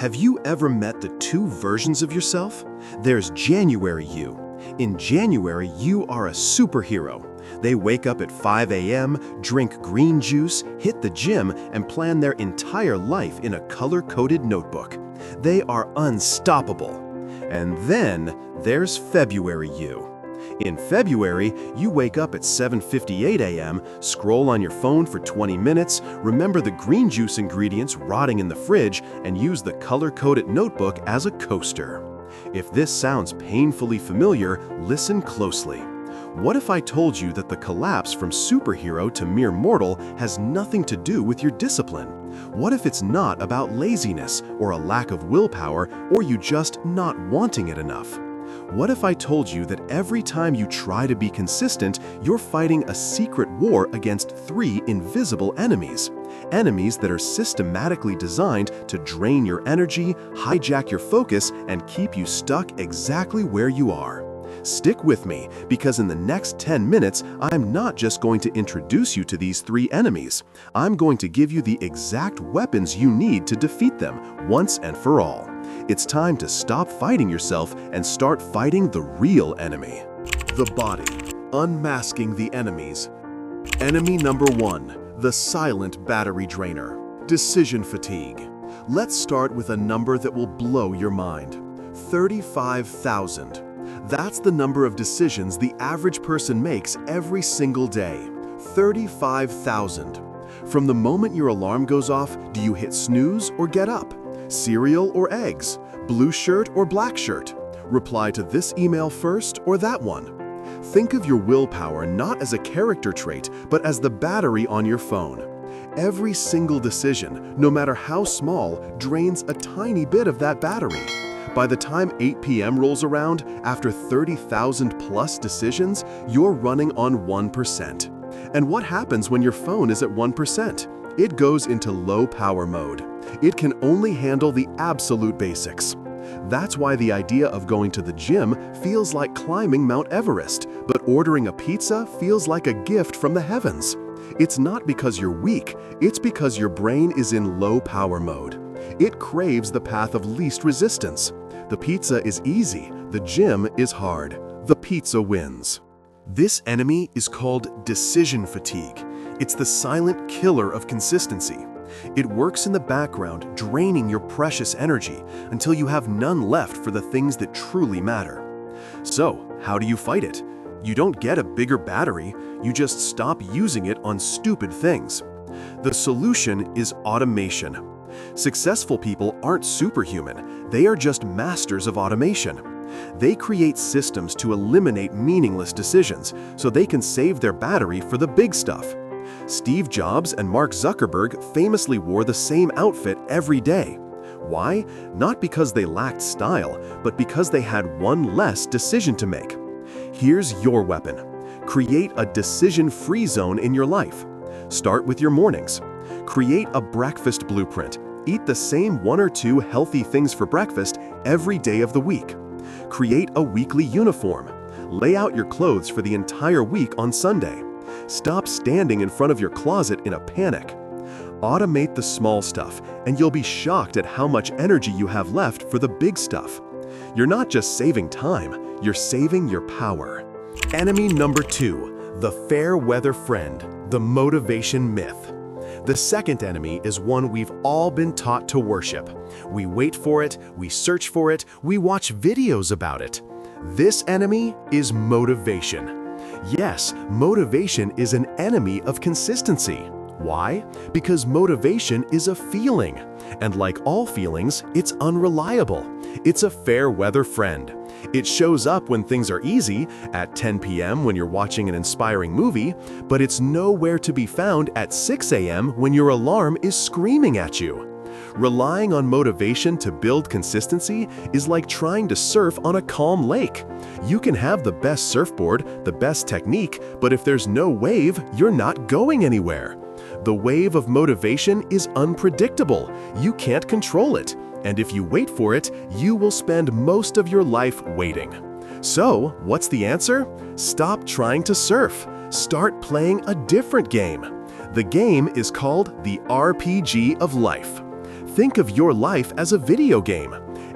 Have you ever met the two versions of yourself? There's January you. In January, you are a superhero. They wake up at 5 a.m., drink green juice, hit the gym, and plan their entire life in a color-coded notebook. They are unstoppable. And then there's February you. In February, you wake up at 7:58 a.m., scroll on your phone for 20 minutes, remember the green juice ingredients rotting in the fridge, and use the color-coded notebook as a coaster. If this sounds painfully familiar, listen closely. What if I told you that the collapse from superhero to mere mortal has nothing to do with your discipline? What if it's not about laziness or a lack of willpower or you just not wanting it enough? What if I told you that every time you try to be consistent, you're fighting a secret war against 3 invisible enemies? Enemies that are systematically designed to drain your energy, hijack your focus, and keep you stuck exactly where you are. Stick with me, because in the next 10 minutes, I'm not just going to introduce you to these 3 enemies. I'm going to give you the exact weapons you need to defeat them once and for all. It's time to stop fighting yourself and start fighting the real enemy. The body. Unmasking the enemies. Enemy number 1, the silent battery drainer. Decision fatigue. Let's start with a number that will blow your mind. 35,000. That's the number of decisions the average person makes every single day. 35,000. From the moment your alarm goes off, do you hit snooze or get up? Cereal or eggs? Blue shirt or black shirt? Reply to this email first or that one? Think of your willpower not as a character trait, but as the battery on your phone. Every single decision, no matter how small, drains a tiny bit of that battery. By the time 8 p.m. rolls around, after 30,000 plus decisions, you're running on 1%. And what happens when your phone is at 1%? It goes into low power mode. It can only handle the absolute basics. That's why the idea of going to the gym feels like climbing Mount Everest, but ordering a pizza feels like a gift from the heavens. It's not because you're weak, it's because your brain is in low power mode. It craves the path of least resistance. The pizza is easy, the gym is hard. The pizza wins. This enemy is called decision fatigue. It's the silent killer of consistency. It works in the background, draining your precious energy until you have none left for the things that truly matter. So, how do you fight it? You don't get a bigger battery, you just stop using it on stupid things. The solution is automation. Successful people aren't superhuman, they are just masters of automation. They create systems to eliminate meaningless decisions so they can save their battery for the big stuff. Steve Jobs and Mark Zuckerberg famously wore the same outfit every day. Why? Not because they lacked style, but because they had one less decision to make. Here's your weapon. Create a decision-free zone in your life. Start with your mornings. Create a breakfast blueprint. Eat the same 1 or 2 healthy things for breakfast every day of the week. Create a weekly uniform. Lay out your clothes for the entire week on Sunday. Stop standing in front of your closet in a panic. Automate the small stuff, and you'll be shocked at how much energy you have left for the big stuff. You're not just saving time, you're saving your power. Enemy number 2, the fair weather friend, the motivation myth. The second enemy is one we've all been taught to worship. We wait for it, we search for it, we watch videos about it. This enemy is motivation. Yes, motivation is an enemy of consistency. Why? Because motivation is a feeling. And like all feelings, it's unreliable. It's a fair weather friend. It shows up when things are easy, at 10 p.m. when you're watching an inspiring movie, but it's nowhere to be found at 6 a.m. when your alarm is screaming at you. Relying on motivation to build consistency is like trying to surf on a calm lake. You can have the best surfboard, the best technique, but if there's no wave, you're not going anywhere. The wave of motivation is unpredictable. You can't control it. And if you wait for it, you will spend most of your life waiting. So, what's the answer? Stop trying to surf. Start playing a different game. The game is called the RPG of life. Think of your life as a video game.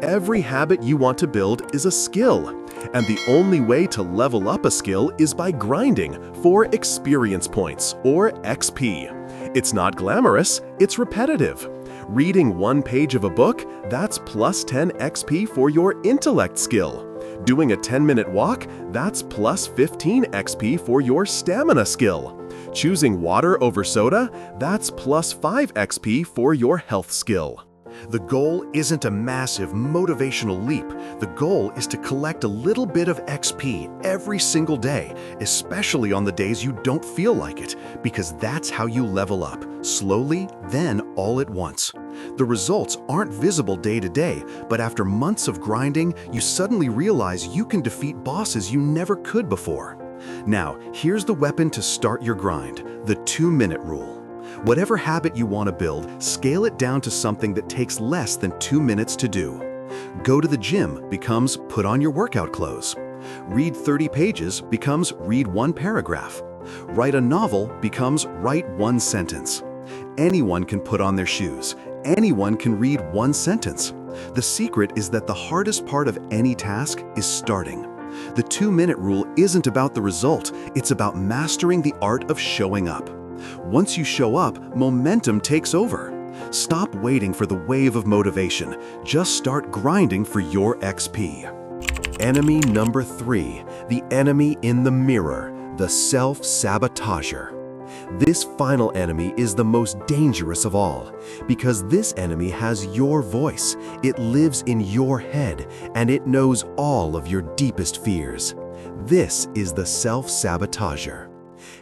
Every habit you want to build is a skill, and the only way to level up a skill is by grinding for experience points, or XP. It's not glamorous, it's repetitive. Reading one page of a book, that's plus 10 XP for your intellect skill. Doing a 10-minute walk, that's plus 15 XP for your stamina skill. Choosing water over soda, that's plus 5 XP for your health skill. The goal isn't a massive motivational leap. The goal is to collect a little bit of XP every single day, especially on the days you don't feel like it, because that's how you level up, slowly, then all at once. The results aren't visible day to day, but after months of grinding, you suddenly realize you can defeat bosses you never could before. Now, here's the weapon to start your grind, the 2-minute rule. Whatever habit you want to build, scale it down to something that takes less than 2 minutes to do. Go to the gym becomes put on your workout clothes. Read 30 pages becomes read 1 paragraph. Write a novel becomes write 1 sentence. Anyone can put on their shoes. Anyone can read 1 sentence. The secret is that the hardest part of any task is starting. The 2-minute rule isn't about the result, it's about mastering the art of showing up. Once you show up, momentum takes over. Stop waiting for the wave of motivation. Just start grinding for your XP. Enemy number 3, the enemy in the mirror, the self-sabotager. This final enemy is the most dangerous of all, because this enemy has your voice, it lives in your head, and it knows all of your deepest fears. This is the self-sabotager.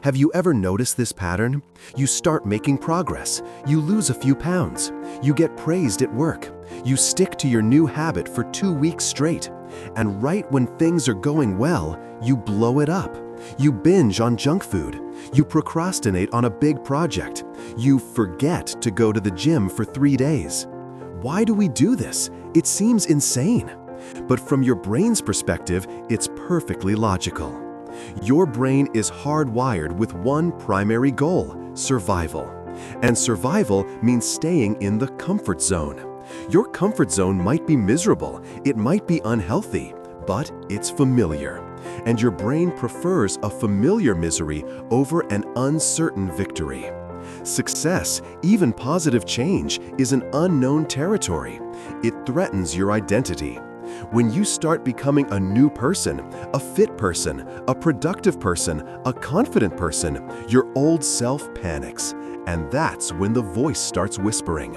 Have you ever noticed this pattern? You start making progress, you lose a few pounds, you get praised at work, you stick to your new habit for 2 weeks straight, and right when things are going well, you blow it up. You binge on junk food, you procrastinate on a big project, you forget to go to the gym for 3 days. Why do we do this? It seems insane. But from your brain's perspective, it's perfectly logical. Your brain is hardwired with one primary goal: survival. And survival means staying in the comfort zone. Your comfort zone might be miserable, it might be unhealthy, but it's familiar. And your brain prefers a familiar misery over an uncertain victory. Success, even positive change, is an unknown territory. It threatens your identity. When you start becoming a new person, a fit person, a productive person, a confident person, your old self panics. And that's when the voice starts whispering,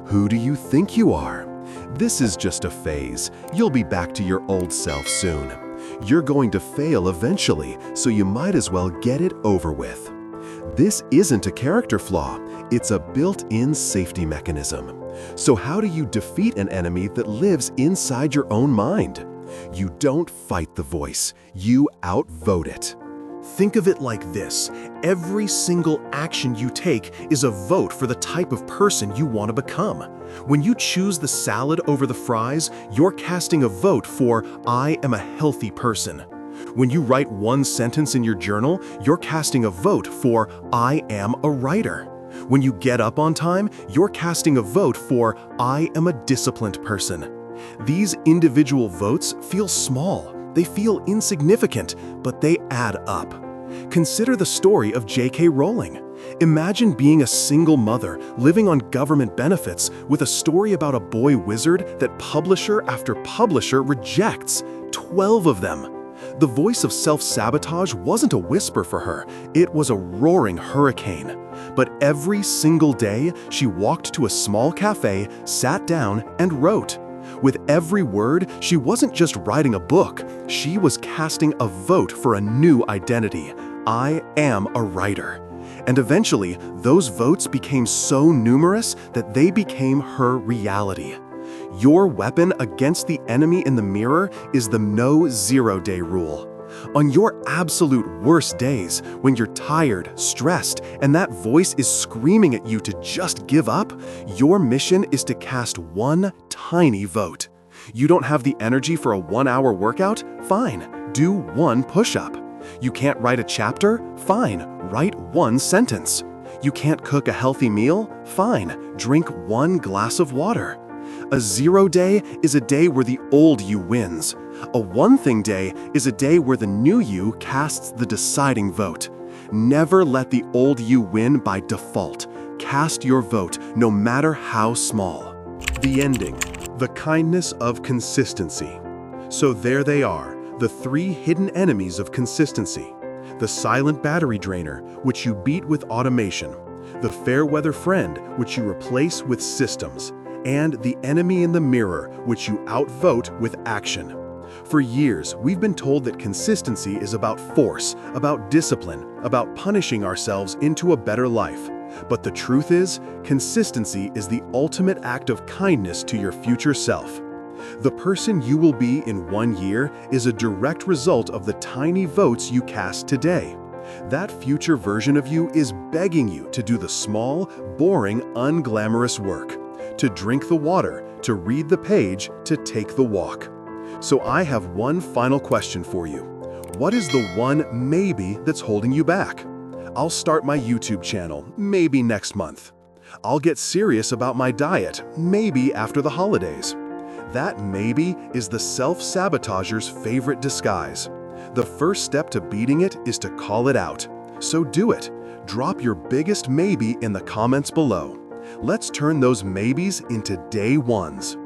"Who do you think you are? This is just a phase. You'll be back to your old self soon. You're going to fail eventually, so you might as well get it over with." This isn't a character flaw, it's a built-in safety mechanism. So how do you defeat an enemy that lives inside your own mind? You don't fight the voice, you outvote it. Think of it like this: every single action you take is a vote for the type of person you want to become. When you choose the salad over the fries, you're casting a vote for "I am a healthy person." When you write one sentence in your journal, you're casting a vote for "I am a writer." When you get up on time, you're casting a vote for "I am a disciplined person." These individual votes feel small, they feel insignificant, but they add up. Consider the story of J.K. Rowling. Imagine being a single mother living on government benefits with a story about a boy wizard that publisher after publisher rejects, 12 of them. The voice of self-sabotage wasn't a whisper for her, it was a roaring hurricane. But every single day, she walked to a small cafe, sat down, and wrote. With every word, she wasn't just writing a book, she was casting a vote for a new identity. "I am a writer." And eventually, those votes became so numerous that they became her reality. Your weapon against the enemy in the mirror is the no 0-day rule. On your absolute worst days, when you're tired, stressed, and that voice is screaming at you to just give up, your mission is to cast one tiny vote. You don't have the energy for a 1-hour workout? Fine, do 1 push-up. You can't write a chapter? Fine, write 1 sentence. You can't cook a healthy meal? Fine, drink 1 glass of water. A 0 day is a day where the old you wins. A 1 thing day is a day where the new you casts the deciding vote. Never let the old you win by default. Cast your vote, no matter how small. The ending. The kindness of consistency. So there they are, the 3 hidden enemies of consistency. The silent battery drainer, which you beat with automation. The fair weather friend, which you replace with systems. And the enemy in the mirror, which you outvote with action. For years, we've been told that consistency is about force, about discipline, about punishing ourselves into a better life. But the truth is, consistency is the ultimate act of kindness to your future self. The person you will be in 1 year is a direct result of the tiny votes you cast today. That future version of you is begging you to do the small, boring, unglamorous work. To drink the water, to read the page, to take the walk. So I have one final question for you. What is the one maybe that's holding you back? I'll start my YouTube channel, maybe next month. I'll get serious about my diet, maybe after the holidays. That maybe is the self-sabotager's favorite disguise. The first step to beating it is to call it out. So do it. Drop your biggest maybe in the comments below. Let's turn those maybes into day ones.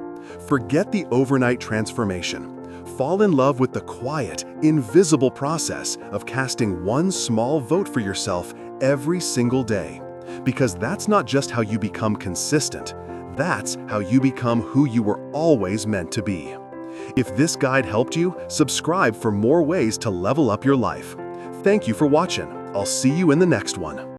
Forget the overnight transformation. Fall in love with the quiet, invisible process of casting 1 small vote for yourself every single day. Because that's not just how you become consistent. That's how you become who you were always meant to be. If this guide helped you, subscribe for more ways to level up your life. Thank you for watching. I'll see you in the next one.